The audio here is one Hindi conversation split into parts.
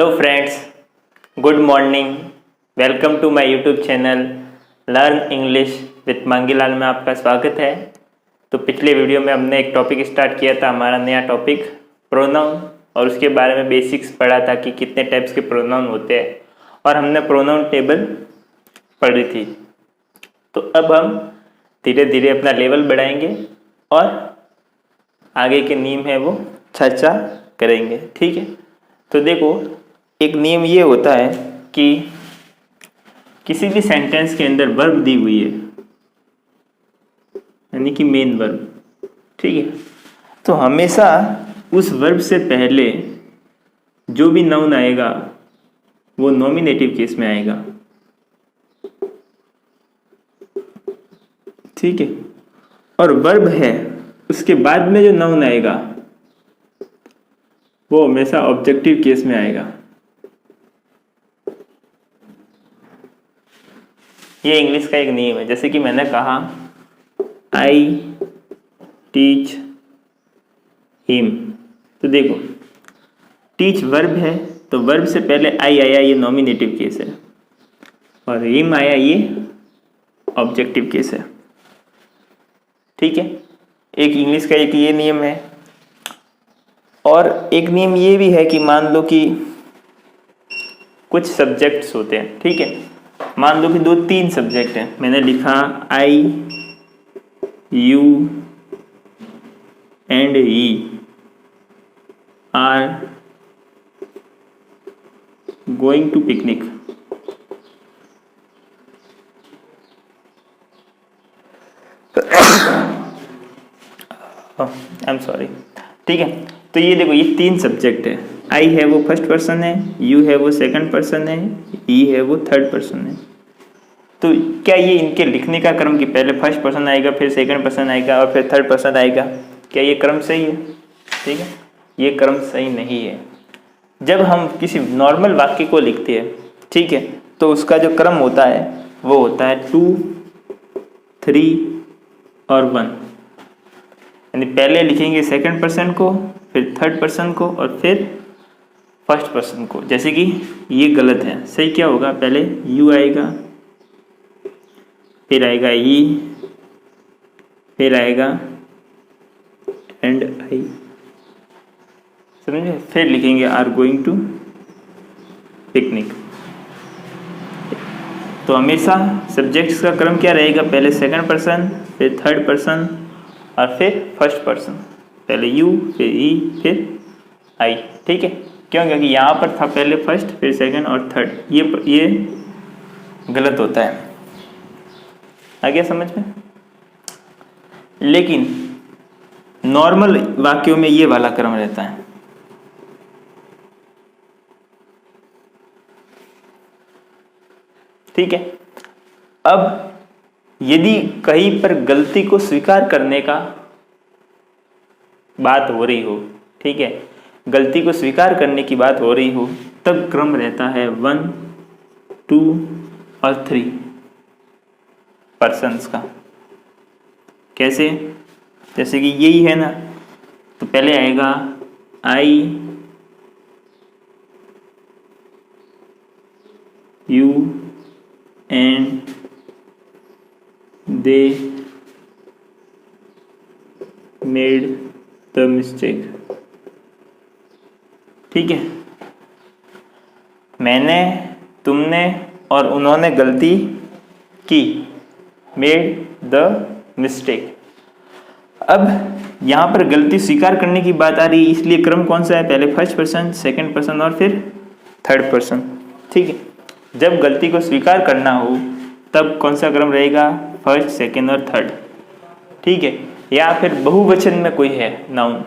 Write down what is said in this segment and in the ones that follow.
Hello friends, good morning. Welcome to my YouTube channel learn English with Mangilal में आपका स्वागत है। तो पिछले वीडियो में हमने एक टॉपिक स्टार्ट किया था, हमारा नया टॉपिक प्रोनाउन, और उसके बारे में बेसिक्स पढ़ा था कि कितने टाइप्स के प्रोनाउन होते हैं और हमने प्रोनाउन टेबल पढ़ी थी। तो अब हम धीरे धीरे अपना लेवल बढ़ाएंगे और आगे के नियम है वो चर्चा करेंगे, ठीक है। तो देखो, एक नियम ये होता है कि किसी भी सेंटेंस के अंदर वर्ब दी हुई है, यानी कि मेन वर्ब, ठीक है, तो हमेशा उस वर्ब से पहले जो भी नाउन आएगा वो नॉमिनेटिव केस में आएगा, ठीक है। और वर्ब है उसके बाद में जो नाउन आएगा वो हमेशा ऑब्जेक्टिव केस में आएगा। ये इंग्लिश का एक नियम है। जैसे कि मैंने कहा आई टीच हिम, तो देखो टीच वर्ब है तो वर्ब से पहले आई आया, ये नॉमिनेटिव केस है, और हिम आया, ये ऑब्जेक्टिव केस है, ठीक है। एक इंग्लिश का एक ये नियम है। और एक नियम ये भी है कि मान लो कि कुछ सब्जेक्ट्स होते हैं, ठीक है। मान लो कि 2-3 सब्जेक्ट हैं, मैंने लिखा I you and he are going to picnic, I am sorry, ठीक है। तो ये देखो, ये 3 सब्जेक्ट है। आई है वो फर्स्ट पर्सन है, यू है वो सेकंड पर्सन है, ई है वो थर्ड पर्सन है। तो क्या ये इनके लिखने का क्रम कि पहले फर्स्ट पर्सन आएगा, फिर सेकंड पर्सन आएगा और फिर थर्ड पर्सन आएगा, क्या ये क्रम सही है? ठीक है, ये क्रम सही नहीं है। जब हम किसी नॉर्मल वाक्य को लिखते हैं, ठीक है, तो उसका जो क्रम होता है वो होता है 2, 3 और 1। यानी पहले लिखेंगे सेकंड पर्सन को, फिर थर्ड पर्सन को और फिर फर्स्ट पर्सन को। जैसे कि ये गलत है, सही क्या होगा? पहले यू आएगा, फिर आएगा ई, फिर आएगा एंड आई, समझे? फिर लिखेंगे आर गोइंग टू पिकनिक। तो हमेशा सब्जेक्ट्स का क्रम क्या रहेगा? पहले सेकंड पर्सन, फिर थर्ड पर्सन और फिर फर्स्ट पर्सन। पहले यू, फिर ई, फिर आई, ठीक है। क्यों? क्योंकि यहाँ पर था पहले फर्स्ट, फिर सेकंड और थर्ड। ये गलत होता है। आ गया समझ में? लेकिन नॉर्मल वाक्यों में ये वाला क्रम रहता है। ठीक है। अब यदि कहीं पर गलती को स्वीकार करने का बात हो रही हो, ठीक है, गलती को स्वीकार करने की बात हो रही हो, तब क्रम रहता है 1, 2 और 3 पर्सन्स का। कैसे? जैसे कि यही है ना, तो पहले आएगा I you and they made the mistake, ठीक है। मैंने, तुमने और उन्होंने गलती की, मेड द मिस्टेक। अब यहाँ पर गलती स्वीकार करने की बात आ रही है, इसलिए क्रम कौन सा है? पहले फर्स्ट पर्सन, सेकंड पर्सन और फिर थर्ड पर्सन, ठीक है। जब गलती को स्वीकार करना हो तब कौन सा क्रम रहेगा? फर्स्ट, सेकंड और थर्ड, ठीक है। या फिर बहुवचन में कोई है नाउन,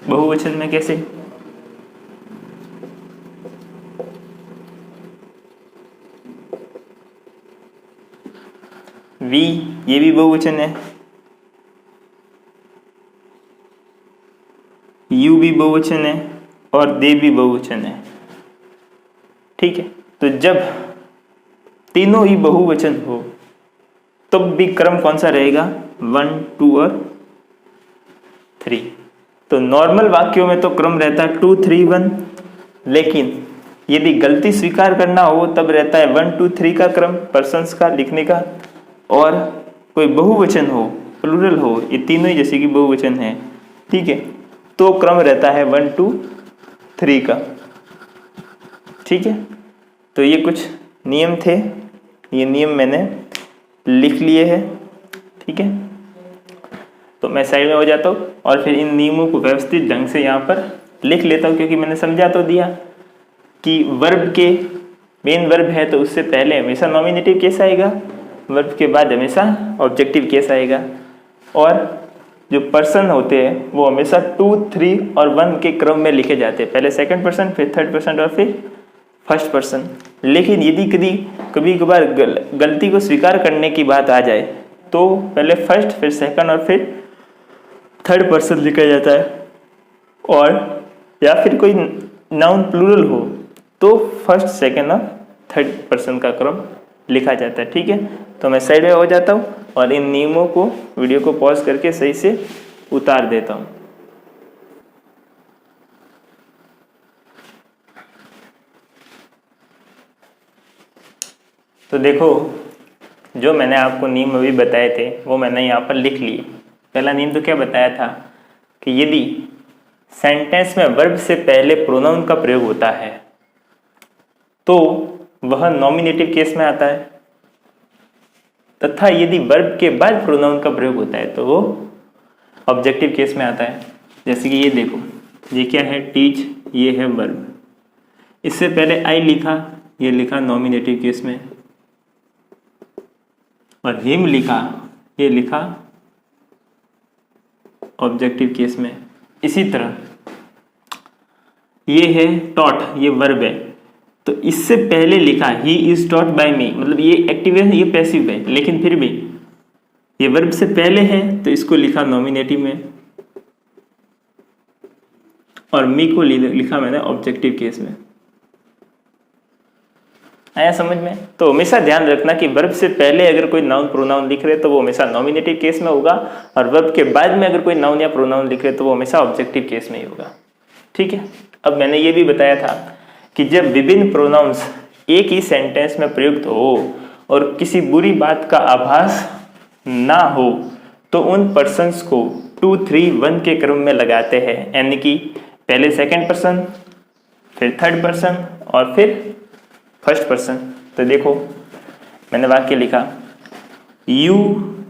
बहुवचन में कैसे? वी, ये भी बहुवचन है, यू भी बहुवचन है और दे भी बहुवचन है, ठीक है। तो जब तीनों ही बहुवचन हो तब भी क्रम कौन सा रहेगा? 1, 2 और 3। तो नॉर्मल वाक्यों में तो क्रम रहता है 2, 3, 1, लेकिन यदि गलती स्वीकार करना हो तब रहता है 1 2 3 का क्रम पर्सन्स का लिखने का, और कोई बहुवचन हो, प्लूरल हो, ये तीनों ही जैसे कि बहुवचन है, ठीक है, तो क्रम रहता है 1 2 3 का। ठीक है, तो ये कुछ नियम थे, ये नियम मैंने लिख लिए हैं। ठीक है, तो मैं साइड में हो जाता हूँ और फिर इन नियमों को व्यवस्थित ढंग से यहाँ पर लिख लेता हूँ, क्योंकि मैंने समझा तो दिया कि वर्ब के मेन वर्ब है तो उससे पहले हमेशा नॉमिनेटिव केस आएगा, वर्ब के बाद हमेशा ऑब्जेक्टिव केस आएगा, और जो पर्सन होते हैं वो हमेशा 2 3 और 1 के क्रम में लिखे जाते हैं, पहले सेकंड पर्सन, फिर थर्ड पर्सन और फिर फर्स्ट पर्सन। लेकिन यदि कभी कभार गलती को स्वीकार करने की बात आ जाए तो पहले फर्स्ट, फिर सेकंड और फिर थर्ड पर्सन लिखा जाता है, और या फिर कोई नाउन प्लूरल हो तो फर्स्ट, सेकंड और थर्ड पर्सन का क्रम लिखा जाता है। ठीक है, तो मैं साइड में हो जाता हूँ और इन नियमों को, वीडियो को पॉज करके सही से उतार देता हूँ। तो देखो, जो मैंने आपको नियम अभी बताए थे वो मैंने यहाँ पर लिख लिए। पहला नियम तो क्या बताया था कि यदि सेंटेंस में वर्ब से पहले प्रोनाउन का प्रयोग होता है तो वह नॉमिनेटिव केस में आता है, तथा यदि वर्ब के बाद प्रोनाउन का प्रयोग होता है तो वो ऑब्जेक्टिव केस में आता है। जैसे कि ये देखो, ये क्या है, टीच, ये है वर्ब, इससे पहले आई लिखा, ये लिखा नॉमिनेटिव केस में, और हिम लिखा, ये लिखा ऑब्जेक्टिव केस में। इसी तरह ये है टॉट, ये वर्ब है, तो इससे पहले लिखा ही इज टॉट बाय मी, मतलब ये एक्टिव है, ये पैसिव है, लेकिन फिर भी ये वर्ब से पहले है तो इसको लिखा नॉमिनेटिव में, और मी को लिखा मैंने ऑब्जेक्टिव केस में। आया समझ में? तो हमेशा ध्यान रखना कि वर्ब से पहले अगर कोई नाउन प्रोनाउन लिख रहे तो वो हमेशा नॉमिनेटिव केस में होगा, और वर्ब के बाद में अगर कोई नाउन या प्रोनाउन लिख रहे तो वो हमेशा ऑब्जेक्टिव केस में ही होगा। ठीक है, अब मैंने ये भी बताया था कि जब विभिन्न प्रोनाउंस एक ही सेंटेंस में प्रयुक्त हो और किसी बुरी बात का आभास ना हो तो उन पर्सन्स को 2 3 1 के क्रम में लगाते हैं, यानी कि पहले सेकंड पर्सन, फिर थर्ड पर्सन और फिर फर्स्ट पर्सन। तो देखो, मैंने वाक्य लिखा, you,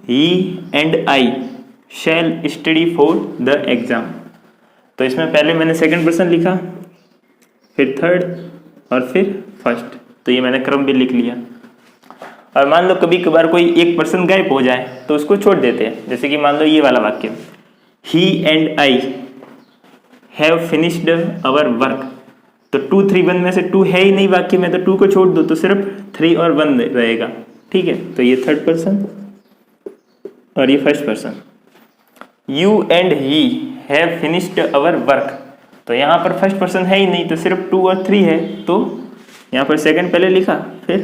he and I shell study for the exam. तो इसमें पहले मैंने सेकंड पर्सन लिखा, फिर थर्ड और फिर फर्स्ट, तो ये मैंने क्रम भी लिख लिया। और मान लो कभी कभार कोई एक पर्सन गायब हो जाए तो उसको छोड़ देते हैं, जैसे कि मान लो ये वाला वाक्य, he and I have finished our work, तो 2 3 1 में से 2 है ही नहीं वाक्य में, तो 2 को छोड़ दो तो सिर्फ 3 और 1 रहेगा। ठीक है, तो ये थर्ड पर्सन और ये first person. You and he have finished our work, तो यहाँ पर फर्स्ट पर्सन है ही नहीं तो सिर्फ 2 और 3 है, तो यहाँ पर सेकंड पहले लिखा, फिर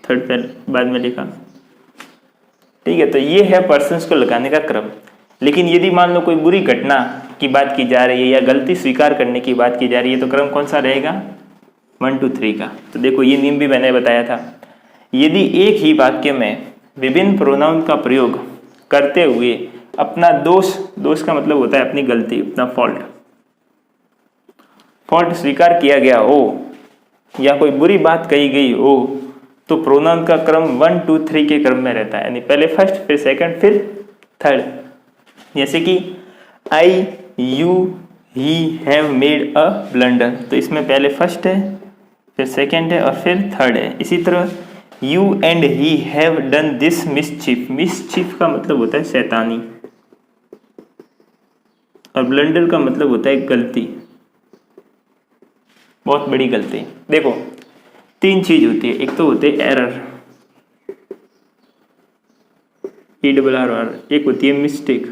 थर्ड पहले बाद में लिखा। ठीक है, तो ये है पर्सन्स को लगाने का क्रम। लेकिन यदि मान लो कोई बुरी घटना की बात की जा रही है या गलती स्वीकार करने की बात की जा रही है तो क्रम कौन सा रहेगा, 1 2 3 का। तो देखो, ये नियम भी मैंने बताया था, यदि एक ही वाक्य में विभिन्न प्रोनाउन का प्रयोग करते हुए अपना दोष का मतलब होता है अपनी गलती, अपना फॉल्ट स्वीकार किया गया हो या कोई बुरी बात कही गई हो तो प्रोनाउन का क्रम 1 2 3 के क्रम में रहता है, यानी पहले फर्स्ट, फिर सेकंड, फिर थर्ड। जैसे कि I, you, he have made a blunder, तो इसमें पहले फर्स्ट है, फिर सेकंड है और फिर थर्ड है। इसी तरह you and he have done this mischief, mischief का मतलब होता है शैतानी, और ब्लंडर का मतलब होता है गलती, बहुत बड़ी गलती। देखो, 3 चीज होती है, एक तो होते हैं एरर, ERR, एक होती है मिस्टेक,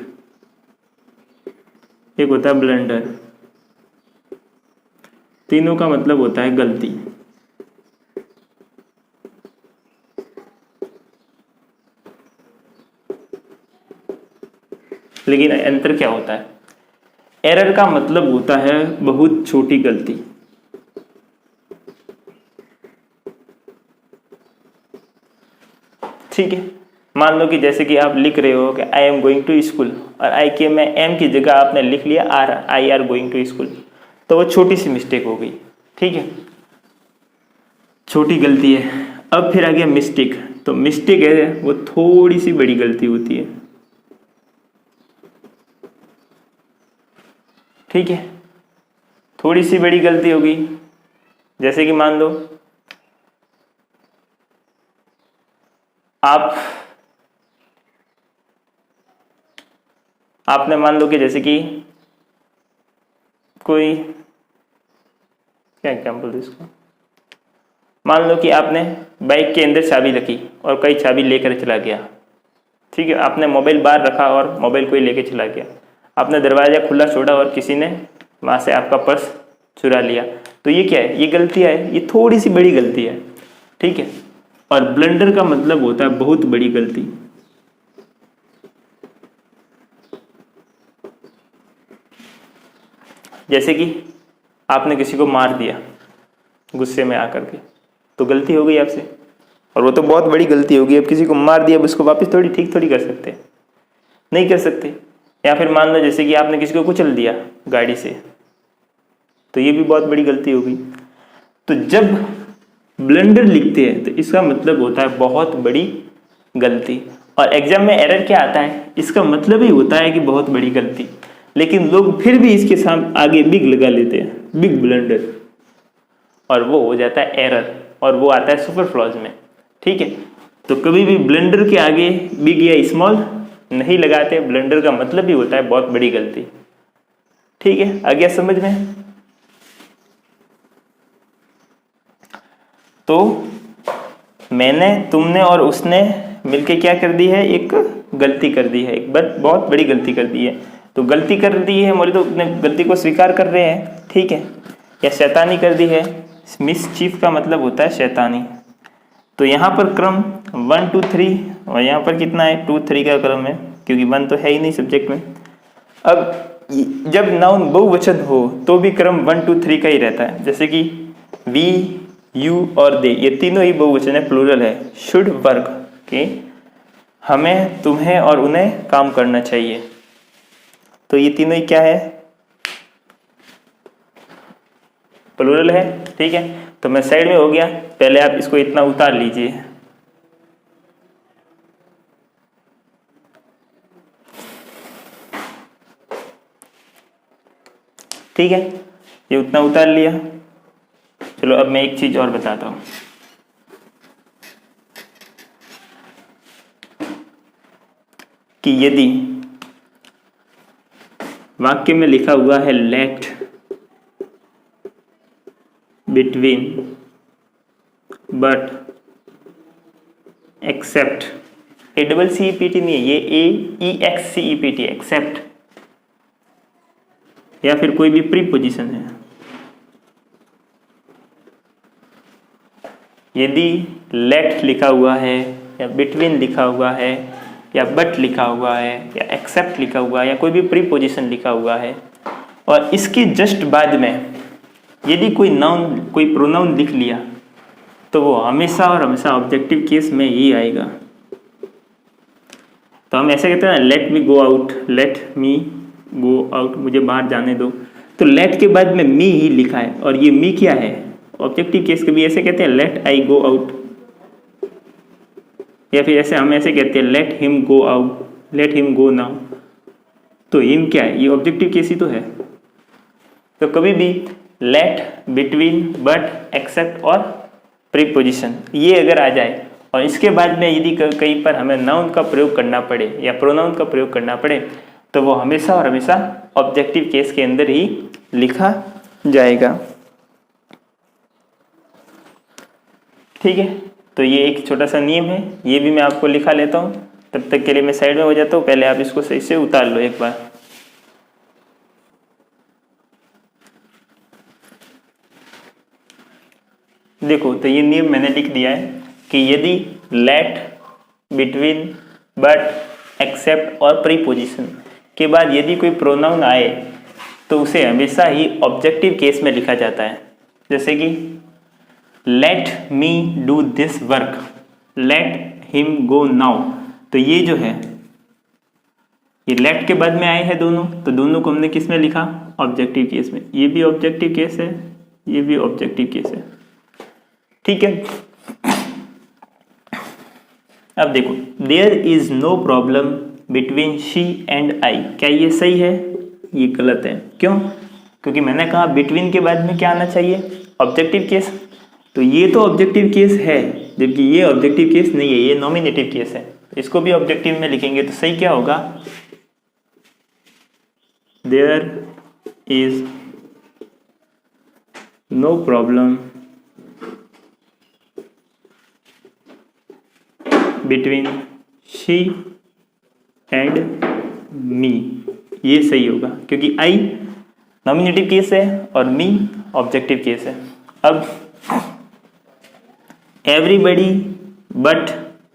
एक होता है ब्लंडर। तीनों का मतलब होता है गलती। लेकिन अंतर क्या होता है, एरर का मतलब होता है बहुत छोटी गलती, ठीक है। मान लो कि जैसे कि आप लिख रहे हो कि I am going to school, और आई के में एम की जगह आपने लिख लिया are, I are going to school, तो वो छोटी सी मिस्टेक हो गई, ठीक है, छोटी गलती है। अब फिर आ गया मिस्टेक, तो मिस्टेक है वो थोड़ी सी बड़ी गलती होती है, ठीक है, थोड़ी सी बड़ी गलती होगी। जैसे कि मान लो आपने मान लो कि जैसे कि कोई, क्या एग्जाम्पल इसको, मान लो कि आपने बाइक के अंदर चाबी रखी और कई चाबी लेकर चला गया, ठीक है, आपने मोबाइल बाहर रखा और मोबाइल कोई लेके चला गया, आपने दरवाज़ा खुला छोड़ा और किसी ने वहाँ से आपका पर्स चुरा लिया, तो ये क्या है, ये गलतियाँ है, ये थोड़ी सी बड़ी गलती है, ठीक है। और ब्लंडर का मतलब होता है बहुत बड़ी गलती। जैसे कि आपने किसी को मार दिया गुस्से में आकर के, तो गलती हो गई आपसे, और वो तो बहुत बड़ी गलती होगी। अब किसी को मार दिया, अब उसको वापस थोड़ी ठीक थोड़ी कर सकते, नहीं कर सकते। या फिर मान लो जैसे कि आपने किसी को कुचल दिया गाड़ी से, तो ये भी बहुत बड़ी गलती होगी। तो जब ब्लंडर लिखते हैं तो इसका मतलब होता है बहुत बड़ी गलती। और एग्जाम में एरर क्या आता है, इसका मतलब ही होता है कि बहुत बड़ी गलती, लेकिन लोग फिर भी इसके साथ आगे बिग लगा लेते हैं, बिग ब्लंडर, और वो हो जाता है एरर, और वो आता है सुपरफ्लॉज में, ठीक है। तो कभी भी ब्लंडर के आगे बिग या स्मॉल नहीं लगाते, ब्लंडर का मतलब ही होता है बहुत बड़ी गलती, ठीक है। आ गया समझ में? तो मैंने, तुमने और उसने मिलके क्या कर दी है, एक गलती कर दी है, एक बहुत बड़ी गलती कर दी है। तो गलती कर दी है मोरी, तो अपने गलती को स्वीकार कर रहे हैं, ठीक है, या शैतानी कर दी है, मिसचीफ का मतलब होता है शैतानी। तो यहाँ पर क्रम 1 2 3, और यहाँ पर कितना है 2 3 का क्रम है, क्योंकि 1 तो है ही नहीं सब्जेक्ट में। अब जब नाउन बहुवचन हो तो भी क्रम 1 2 3 का ही रहता है। जैसे कि वी, यू और दे, ये तीनों ही बहुवचन है, प्लूरल है। शुड वर्क के, हमें, तुम्हें और उन्हें काम करना चाहिए, तो ये तीनों ही क्या है, प्लूरल है, ठीक है। तो मैं साइड में हो गया, पहले आप इसको इतना उतार लीजिए, ठीक है, ये उतना उतार लिया। चलो अब मैं एक चीज और बताता हूं कि यदि वाक्य में लिखा हुआ है let between but except, ACCEPT नहीं है, ये AEXCEPT, एक्सेप्ट, या फिर कोई भी प्रीपोजिशन है, यदि लेट लिखा हुआ है या बिटवीन लिखा हुआ है या बट लिखा हुआ है या एक्सेप्ट लिखा हुआ है या कोई भी प्रीपोजिशन लिखा हुआ है, और इसके जस्ट बाद में यदि कोई नाउन, कोई प्रोनाउन लिख लिया, तो वो हमेशा और हमेशा ऑब्जेक्टिव केस में ही आएगा। तो हम ऐसे कहते हैं ना, let me go out, let me go out, मुझे बाहर जाने दो, तो लेट के बाद में मी ही लिखा है, और ये मी क्या है, ऑब्जेक्टिव केस के भी ऐसे कहते हैं, लेट आई गो आउट, या फिर ऐसे हम ऐसे कहते हैं let him go out, let him go now, तो हिम क्या है, ये ऑब्जेक्टिव केस ही तो है। तो कभी भी लेट, बिटवीन, बट, एक्सेप्ट और प्रीपोजिशन ये अगर आ जाए, और इसके बाद में यदि कहीं पर हमें नाउन का प्रयोग करना पड़े या प्रोनाउन का प्रयोग करना पड़े, तो वो हमेशा और हमेशा ऑब्जेक्टिव केस के अंदर ही लिखा जाएगा, ठीक है। तो ये एक छोटा सा नियम है, ये भी मैं आपको लिखा लेता हूँ, तब तक के लिए मैं साइड में हो जाता हूँ, पहले आप इसको सही से उतार लो एक बार। देखो, तो ये नियम मैंने लिख दिया है कि यदि लेट, बिटवीन, बट, एक्सेप्ट और प्रीपोजिशन के बाद यदि कोई प्रोनाउन आए, तो उसे हमेशा ही ऑब्जेक्टिव केस में लिखा जाता है। जैसे कि let me do this work, let him go now, तो ये जो है ये लेट के बाद में आए हैं दोनों, तो दोनों को हमने किस में लिखा, ऑब्जेक्टिव केस में। ये भी ऑब्जेक्टिव केस है, ये भी ऑब्जेक्टिव केस है, ठीक है। अब देखो, there is no problem between she and I, क्या ये सही है, ये गलत है। क्यों? क्योंकि मैंने कहा बिटवीन के बाद में क्या आना चाहिए, ऑब्जेक्टिव केस, तो ये तो ऑब्जेक्टिव केस है, जबकि ये ऑब्जेक्टिव केस नहीं है, ये नॉमिनेटिव केस है। इसको भी ऑब्जेक्टिव में लिखेंगे तो सही क्या होगा, there is no problem between she and me, ये सही होगा, क्योंकि आई नॉमिनेटिव केस है और मी ऑब्जेक्टिव केस है। अब everybody but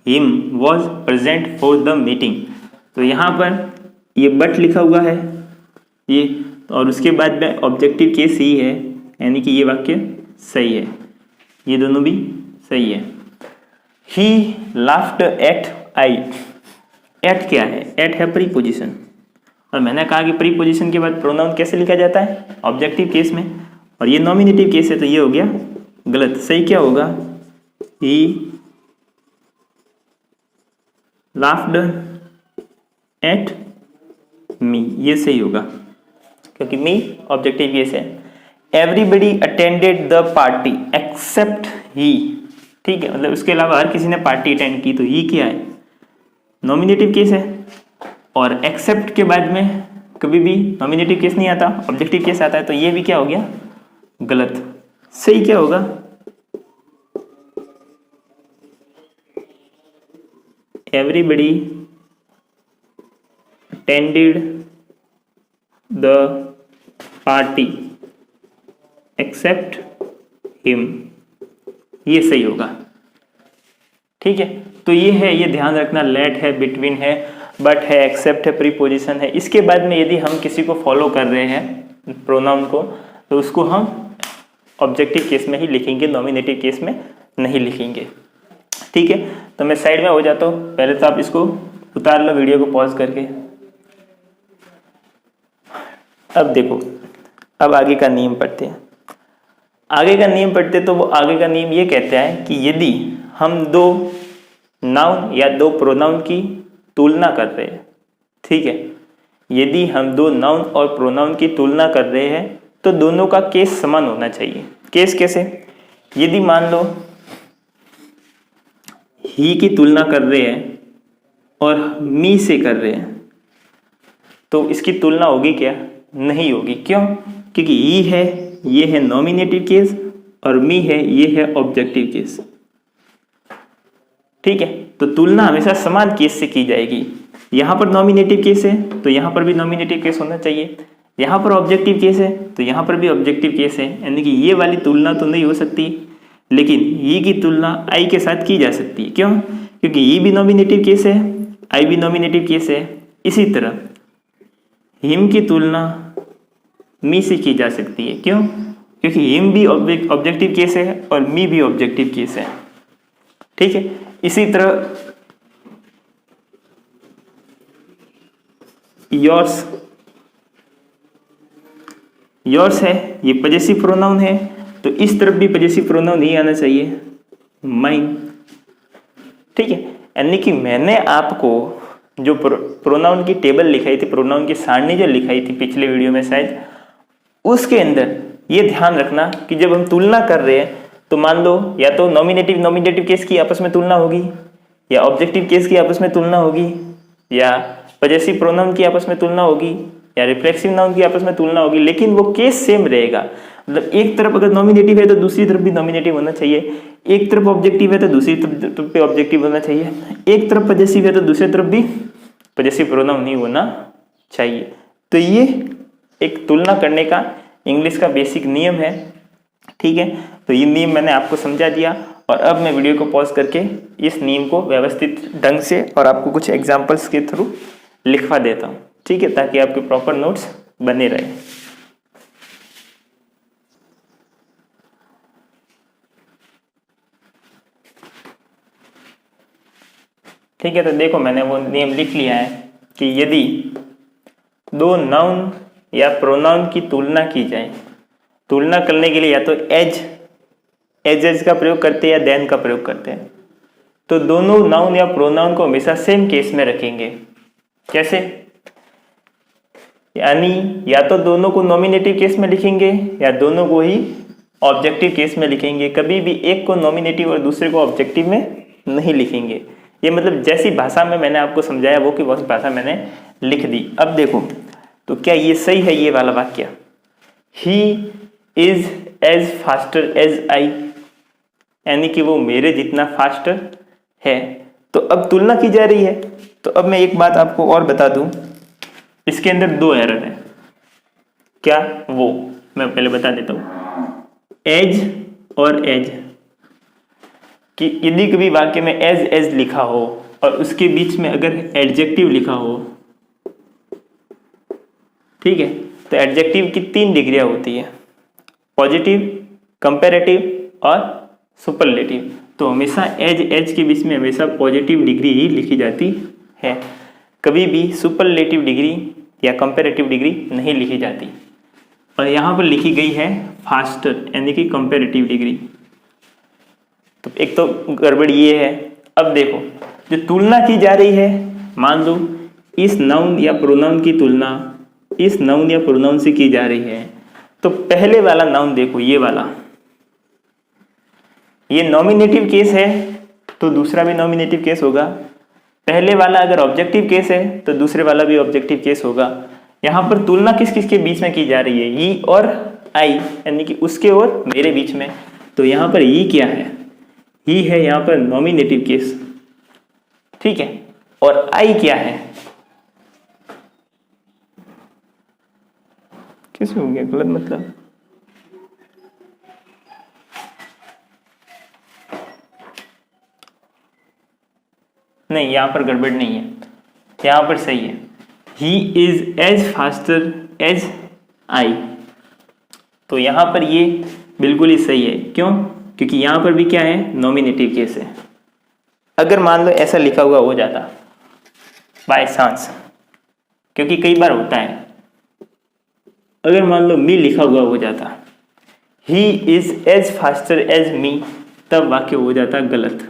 him was present for the meeting, तो यहाँ पर ये बट लिखा हुआ है ये, और उसके बाद में ऑब्जेक्टिव केस ही है, यानी कि ये वाक्य सही है, ये दोनों भी सही है। He laughed at I, at क्या है, एट है प्रीपोजिशन, और मैंने कहा कि प्रीपोजिशन के बाद प्रोनाउन कैसे लिखा जाता है, ऑब्जेक्टिव केस में, और ये नॉमिनेटिव केस है, तो ये हो गया गलत। सही क्या होगा, ही लाफ्ड एट मी, ये सही होगा, क्योंकि मी ऑब्जेक्टिव केस है। Everybody attended the party except he, ठीक है, मतलब उसके अलावा हर किसी ने पार्टी अटेंड की, तो ही क्या है, नॉमिनेटिव केस है। और एक्सेप्ट के बाद में कभी भी नॉमिनेटिव केस नहीं आता, ऑब्जेक्टिव केस आता है, तो ये भी क्या हो गया, गलत। सही क्या होगा, everybody attended the party except him, ये सही होगा, ठीक है। तो ये है, ये ध्यान रखना, लेट है, बिटवीन है, बट है, एक्सेप्ट है, प्रीपोजिशन है। इसके बाद में यदि हम किसी को फॉलो कर रहे हैं प्रोनाउन को, तो उसको हम ऑब्जेक्टिव केस में ही लिखेंगे, नॉमिनेटिव केस में नहीं लिखेंगे, ठीक है। तो मैं साइड में हो जाता हूँ, पहले तो आप इसको उतार लो वीडियो को पॉज करके। अब देखो, अब आगे का नियम पढ़ते हैं। आगे का नियम पढ़ते तो वो आगे का नियम ये कहता है कि यदि हम दो नाउन या दो प्रोनाउन की तुलना कर रहे हैं, ठीक है, यदि हम दो नाउन और प्रोनाउन की तुलना कर रहे हैं तो दोनों का केस समान होना चाहिए। केस कैसे, यदि मान लो ही की तुलना कर रहे हैं और मी से कर रहे हैं, तो इसकी तुलना होगी क्या, नहीं होगी। क्यों? क्योंकि ही है, ये है नॉमिनेटिव केस, और मी है, ये है ऑब्जेक्टिव केस, ठीक है। तो तुलना हमेशा समान केस से की जाएगी। यहां पर नॉमिनेटिव केस है तो यहां पर भी नॉमिनेटिव केस होना चाहिए, यहां पर ऑब्जेक्टिव केस है तो यहां पर भी ऑब्जेक्टिव केस है, यानी कि ये वाली तुलना तो नहीं हो सकती, लेकिन ही की तुलना आई के साथ की जा सकती है। क्यों? क्योंकि ही भी नॉमिनेटिव केस है, आई भी नॉमिनेटिव केस है। इसी तरह हिम की तुलना मी से की जा सकती है। क्यों? क्योंकि हिम भी ऑब्जेक्टिव केस है और मी भी ऑब्जेक्टिव केस है, ठीक है। इसी तरह योर्स, योर्स है, ये पजेसिव प्रोनाउन है, तो इस तरफ भी पजेसिव प्रोनाउन नहीं आना चाहिए, माइन, ठीक है। यानी कि मैंने आपको जो प्रोनाउन की टेबल लिखाई थी, प्रोनाउन की सारणी जो लिखाई थी पिछले वीडियो में शायद, उसके अंदर ये ध्यान रखना कि जब हम तुलना कर रहे हैं तो मान लो या तो नॉमिनेटिव केस की आपस में तुलना होगी, या ऑब्जेक्टिव केस की आपस में तुलना होगी, या पजेसिव प्रोनाउन की आपस में तुलना होगी, या रिफ्लेक्सिव नाउन की आपस में तुलना होगी, लेकिन वो केस सेम रहेगा। मतलब एक तरफ अगर नॉमिनेटिव है तो दूसरी तरफ भी नॉमिनेटिव होना चाहिए, एक तरफ ऑब्जेक्टिव है तो दूसरी तरफ पे ऑब्जेक्टिव होना चाहिए, एक तरफ पजेसिव है तो दूसरी तरफ भी पजेसिव प्रोनाउन ही होना चाहिए। तो ये एक तुलना करने का इंग्लिश का बेसिक नियम है, ठीक है। तो ये नियम मैंने आपको समझा दिया, और अब मैं वीडियो को पॉज करके इस नियम को व्यवस्थित ढंग से और आपको कुछ एग्जांपल्स के थ्रू लिखवा देता हूँ, ठीक है, ताकि आपके प्रॉपर नोट्स बने रहे। ठीक है, तो देखो मैंने वो नियम लिख लिया है कि यदि दो नाउन या प्रोनाउन की तुलना की जाए, तुलना करने के लिए या तो एज का प्रयोग करते हैं या देन का प्रयोग करते हैं, तो दोनों नाउन या प्रोनाउन को हमेशा सेम केस में रखेंगे। कैसे? यानी या तो दोनों को नॉमिनेटिव केस में लिखेंगे या दोनों को ही ऑब्जेक्टिव केस में लिखेंगे। कभी भी एक को नॉमिनेटिव और दूसरे को ऑब्जेक्टिव में नहीं लिखेंगे। ये मतलब जैसी भाषा में मैंने आपको समझाया वो कि वह भाषा मैंने लिख दी। अब देखो तो क्या ये सही है ये वाला वाक्य? He is as faster as I, यानी कि वो मेरे जितना फास्टर है। तो अब तुलना की जा रही है। तो अब मैं एक बात आपको और बता दूं, इसके अंदर दो एरर है। क्या? वो मैं पहले बता देता हूं। एज और एज कि यदि कभी वाक्य में एज लिखा हो और उसके बीच में अगर एडजेक्टिव लिखा हो, ठीक है, तो एडजेक्टिव की 3 डिग्रियां होती है, पॉजिटिव, कंपैरेटिव और सुपरलेटिव। तो हमेशा एज के बीच में हमेशा पॉजिटिव डिग्री ही लिखी जाती है, कभी भी सुपरलेटिव डिग्री या कंपैरेटिव डिग्री नहीं लिखी जाती। और यहाँ पर लिखी गई है फास्टर यानी कि कंपैरेटिव डिग्री। तो एक तो गड़बड़ ये है। अब देखो जो तुलना की जा रही है, मान लो इस नाउन या प्रोनाउन की तुलना इस नाउन या प्रोनाउन से की जा रही है, तो पहले वाला नाउन देखो, ये वाला, ये नॉमिनेटिव केस है तो दूसरा भी नॉमिनेटिव केस होगा। पहले वाला अगर ऑब्जेक्टिव केस है तो दूसरे वाला भी ऑब्जेक्टिव केस होगा। यहाँ पर तुलना किस किस के बीच में की जा रही है? ही और आई, यानी कि उसके और मेरे बीच में। तो यहाँ पर ही क्या है? ही है यहाँ पर नॉमिनेटिव केस, ठीक है। और आई क्या है? कैसे हो गया गलत? मतलब नहीं, यहां पर गड़बड़ नहीं है, यहां पर सही है। He is as faster as I, तो यहां पर ये बिल्कुल ही सही है। क्यों? क्योंकि यहां पर भी क्या है? नॉमिनेटिव केस है। अगर मान लो ऐसा लिखा हुआ हो जाता बाय चांस, क्योंकि कई बार होता है, अगर मान लो मी लिखा हुआ हो जाता, he is as faster as me, तब वाक्य हो जाता गलत,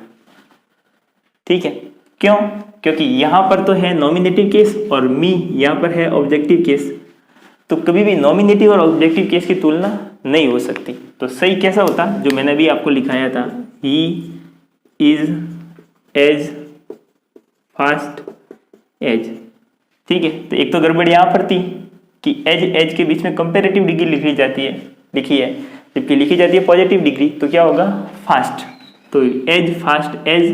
ठीक है। क्यों? क्योंकि यहां पर तो है नॉमिनेटिव केस और मी यहां पर है ऑब्जेक्टिव केस, तो कभी भी नॉमिनेटिव और ऑब्जेक्टिव केस की तुलना नहीं हो सकती। तो सही कैसा होता? जो मैंने भी आपको लिखाया था, he is as fast as, ठीक है। तो एक तो गड़बड़ यहां पर थी कि एज के बीच में कंपैरेटिव डिग्री लिखी जाती है, लिखी है, जबकि लिखी जाती है पॉजिटिव डिग्री, तो क्या होगा? फास्ट। तो एज फास्ट एज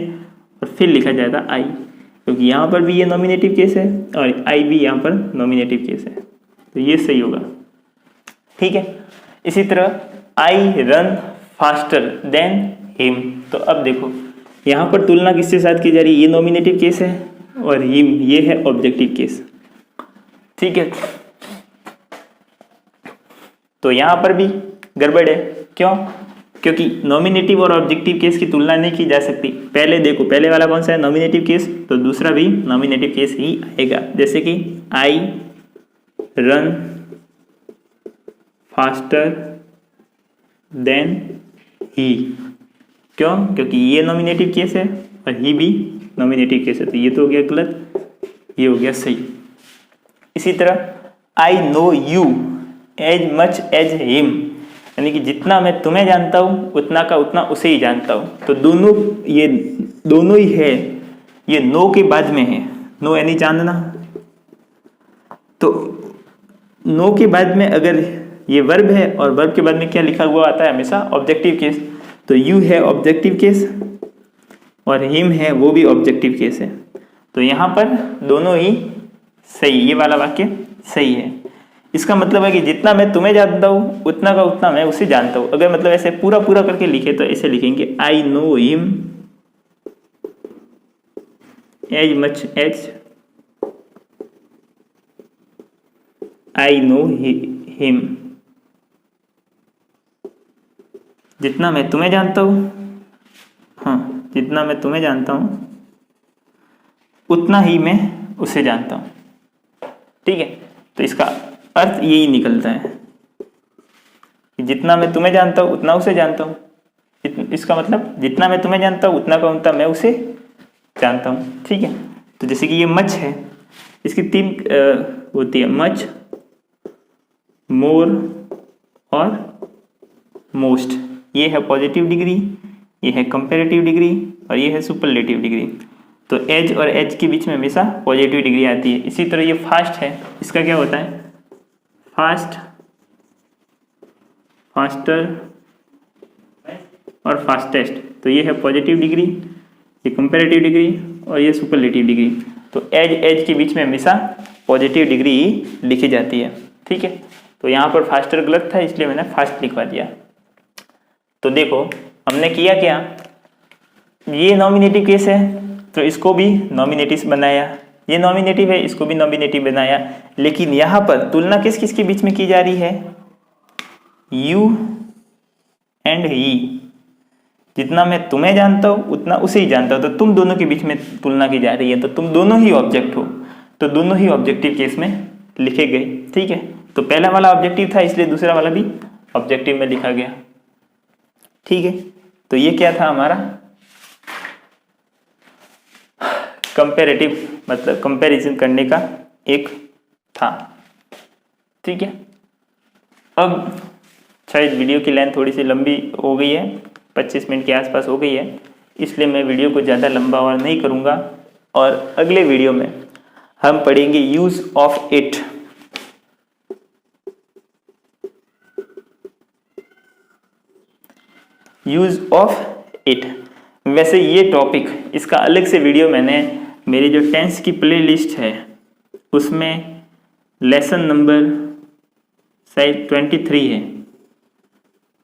और फिर लिखा जाएगा आई, क्योंकि यहाँ पर भी ये नॉमिनेटिव केस है और आई भी यहाँ पर नॉमिनेटिव केस है, तो ये सही होगा, ठीक है। इसी तरह आई रन फास्टर देन हिम, तो अब देखो यहाँ पर तुलना किसके साथ की जा रही है? ये नॉमिनेटिव केस है और हिम ये है ऑब्जेक्टिव केस, ठीक है। तो यहाँ पर भी गड़बड़ है। क्यों? क्योंकि नॉमिनेटिव और ऑब्जेक्टिव केस की तुलना नहीं की जा सकती। पहले देखो, पहले वाला कौन सा है? नॉमिनेटिव केस, तो दूसरा भी नॉमिनेटिव केस ही आएगा। जैसे कि I run faster than he, क्यों? क्योंकि ये नॉमिनेटिव केस है और ही भी नॉमिनेटिव केस है, तो ये तो हो गया गलत, ये हो गया सही। इसी तरह I know you as much as him, यानी कि जितना मैं तुम्हें जानता हूं उतना का उतना उसे ही जानता हूं। तो ये दोनों ही है, ये नो के बाद में है, नो यानी जानना। तो नो के बाद में अगर ये वर्ब है और वर्ब के बाद में क्या लिखा हुआ आता है? हमेशा ऑब्जेक्टिव केस। तो यू है ऑब्जेक्टिव केस और हिम है वो भी ऑब्जेक्टिव केस है, तो यहां पर दोनों ही सही, ये वाला वाक्य सही है। इसका मतलब है कि जितना मैं तुम्हें जानता हूं उतना का उतना मैं उसे जानता हूं। अगर मतलब ऐसे पूरा पूरा करके लिखे तो ऐसे लिखेंगे I know him as much as I know him, जितना मैं तुम्हें जानता हूं, हाँ जितना मैं तुम्हें जानता हूं उतना ही मैं उसे जानता हूँ। ठीक है, तो इसका अर्थ यही निकलता है कि जितना मैं तुम्हें जानता हूँ उतना उसे जानता हूँ। इसका मतलब जितना मैं तुम्हें जानता हूँ उतना का उतना मैं उसे जानता हूँ। ठीक है, तो जैसे कि ये मच है, इसकी तीन होती है, मच, मोर और मोस्ट। ये है पॉजिटिव डिग्री, ये है कंपैरेटिव डिग्री और ये है सुपरलेटिव डिग्री। तो एज और एज के बीच में हमेशा पॉजिटिव डिग्री आती है। इसी तरह ये फास्ट है, इसका क्या होता है, फास्ट, फास्टर और फास्टेस्ट। तो ये है पॉजिटिव डिग्री, ये कंपैरेटिव डिग्री और ये सुपरलेटिव डिग्री। तो एज के बीच में हमेशा पॉजिटिव डिग्री ही लिखी जाती है। ठीक है, तो यहाँ पर फास्टर गलत था इसलिए मैंने फास्ट लिखवा दिया। तो देखो हमने किया क्या, ये नॉमिनेटिव केस है तो इसको भी नॉमिनेटिव बनाया, ये नॉमिनेटिव है इसको भी नॉमिनेटिव बनाया, लेकिन यहाँ पर तुलना किस किस के बीच में की जा रही है, यू एंड ही। जितना मैं तुम्हें जानता हूँ उतना उसे ही जानता हूँ, तो तुम दोनों के बीच में तुलना की जा रही है, तो तुम दोनों ही ऑब्जेक्ट हो, तो दोनों ही ऑब्जेक्टिव केस में लिखे गए। ठीक है, तो पहला वाला ऑब्जेक्टिव था इसलिए दूसरा वाला भी ऑब्जेक्टिव में लिखा गया। ठीक है, तो ये क्या था हमारा कंपैरेटिव, मतलब कंपैरिजन करने का एक था। ठीक है, अब शायद वीडियो की लेंथ थोड़ी सी लंबी हो गई है, 25 मिनट के आसपास हो गई है, इसलिए मैं वीडियो को ज़्यादा लंबा और नहीं करूँगा। और अगले वीडियो में हम पढ़ेंगे use of it. Use of it, वैसे ये टॉपिक, इसका अलग से वीडियो मैंने मेरी जो टेंस की प्लेलिस्ट है उसमें लेसन नंबर शायद 23 है,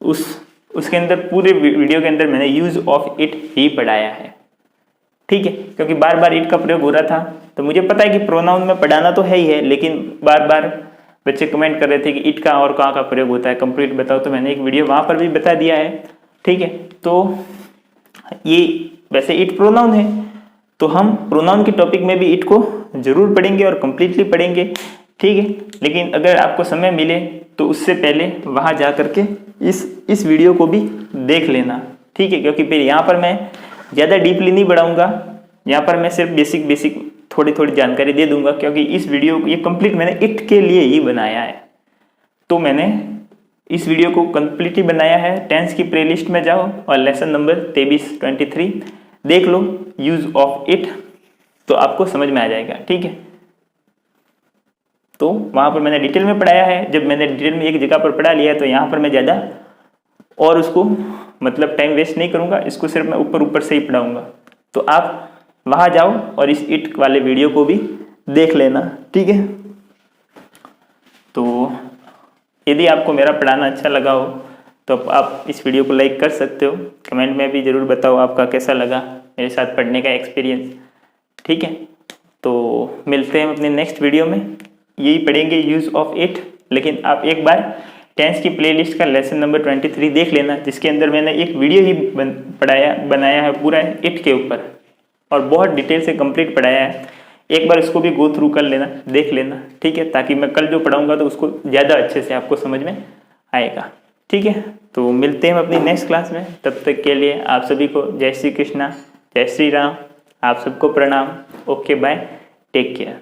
उसके अंदर पूरे वीडियो के अंदर मैंने यूज ऑफ इट ही पढ़ाया है। ठीक है, क्योंकि बार बार इट का प्रयोग हो रहा था, तो मुझे पता है कि प्रोनाउन में पढ़ाना तो है ही है, लेकिन बार बार बच्चे कमेंट कर रहे थे कि इट का और कहाँ का प्रयोग होता है, कंप्लीट बताओ, तो मैंने एक वीडियो वहाँ पर भी बता दिया है। ठीक है, तो ये वैसे इट प्रोनाउन है, तो हम प्रोनाउन के टॉपिक में भी इट को जरूर पढ़ेंगे और कंप्लीटली पढ़ेंगे। ठीक है, लेकिन अगर आपको समय मिले तो उससे पहले वहाँ जा करके इस वीडियो को भी देख लेना। ठीक है, क्योंकि फिर यहाँ पर मैं ज़्यादा डीपली नहीं बढ़ाऊँगा, यहाँ पर मैं सिर्फ बेसिक थोड़ी थोड़ी जानकारी दे दूंगा, क्योंकि इस वीडियो ये कंप्लीट मैंने इट के लिए ही बनाया है। तो मैंने इस वीडियो को कंप्लीटली बनाया है। टेंस की प्लेलिस्ट में जाओ और लेसन नंबर 23 देख लो, यूज ऑफ इट, तो आपको समझ में आ जाएगा। ठीक है, तो वहाँ पर मैंने डिटेल में पढ़ाया है। जब मैंने डिटेल में एक जगह पर पढ़ा लिया है तो यहाँ पर मैं ज़्यादा और उसको मतलब टाइम वेस्ट नहीं करूँगा, इसको सिर्फ मैं ऊपर से ही पढ़ाऊँगा। तो आप वहाँ जाओ और इस इट वाले वीडियो को भी देख लेना। ठीक है, तो यदि आपको मेरा पढ़ाना अच्छा लगा हो तो आप इस वीडियो को लाइक कर सकते हो। कमेंट में भी ज़रूर बताओ आपका कैसा लगा मेरे साथ पढ़ने का एक्सपीरियंस। ठीक है, तो मिलते हैं अपने नेक्स्ट वीडियो में, यही पढ़ेंगे यूज ऑफ इट। लेकिन आप एक बार टेंस की प्लेलिस्ट का लेसन नंबर 23 देख लेना, जिसके अंदर मैंने एक वीडियो ही बनाया है पूरा इट के ऊपर, और बहुत डिटेल से कंप्लीट पढ़ाया है। एक बार उसको भी गो थ्रू कर लेना, देख लेना। ठीक है, ताकि मैं कल जो पढ़ाऊंगा तो उसको ज़्यादा अच्छे से आपको समझ में आएगा। ठीक है, तो मिलते हैं अपनी नेक्स्ट क्लास में। तब तक के लिए आप सभी को जय श्री कृष्णा, जय श्री राम, आप सबको प्रणाम। Okay, bye, take care.